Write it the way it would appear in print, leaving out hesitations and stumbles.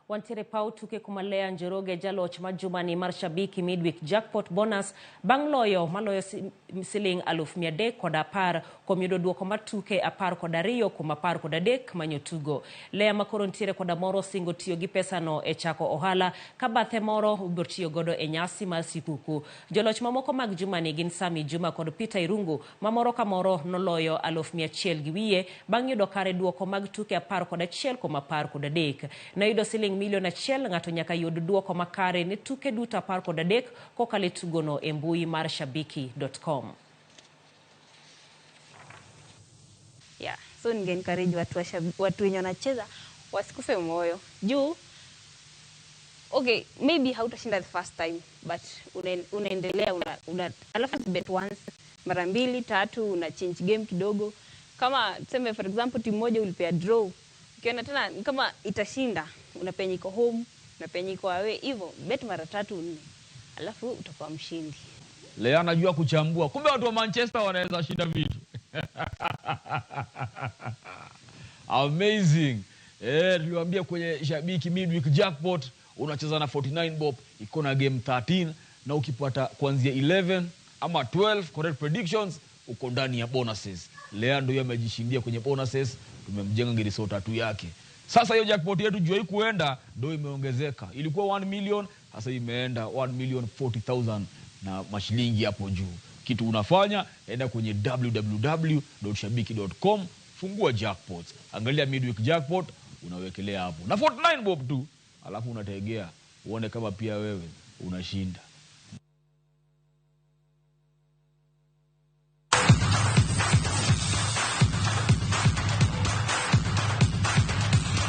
wantere pau tuke kuma Leah Njoroge jaloch ma jumani mar Shabiki midweek jackpot bonus bang loyo maloyo siling 1,300 koda par kuom yudo duoko mar tuke 12 kuom 13 manyotugo. Leah makoro ntiere koda moro singo tiyo gi pesa no e chako ohala ka bathe moro ubiro tiyo godo e nyasi mar sikuku. Joloch mamoko mag jumani gin Sami Juma kod Peter Irungu mamoro ka moro noloyo 100,000 gi wiye bang yudo kare duoko mag tuke 11 kuom 13. Na yudo siling milion 1 ng'ato nyaka yud duoko makare ne tuke duto 13 kokalo tugono e mbui mar shabiki.com. Yeah, so ninge-encourage watu wenye wanacheza wasikufe moyo. Juu okay, maybe hautashinda the first time, but unaendelea alafu bet once, mara 2, 3 una change game kidogo. Kama tuseme for example timu moja ulipea draw, ukiona tena kama itashinda, unapenya iko home, unapenya iko away, hivyo bet mara 3, 4, alafu utakuwa mshindi. Leah anajua kuchambua. Kumbe watu wa Manchester wanaweza shinda vitu. Amazing. Tuliwaambia kwenye Shabiki midweek jackpot unacheza na 49 bob, iko na game 13 na ukipata kuanzia 11 ama 12 correct predictions uko ndani ya bonuses. Leah ndio amejishindia kwenye bonuses, tumemjenga ngiriso 3 yake. Sasa hiyo jackpot yetu juu kuenda ndio imeongezeka. Ilikuwa 1 million, sasa imeenda 1,040,000 na mashilingi hapo juu. Kitu unafanya, enda kwenye www.shabiki.com, fungua jackpots. Angalia midweek jackpot, unawekelea hapo. Na 49 bob tu, alafu unategea uone kama pia wewe unashinda.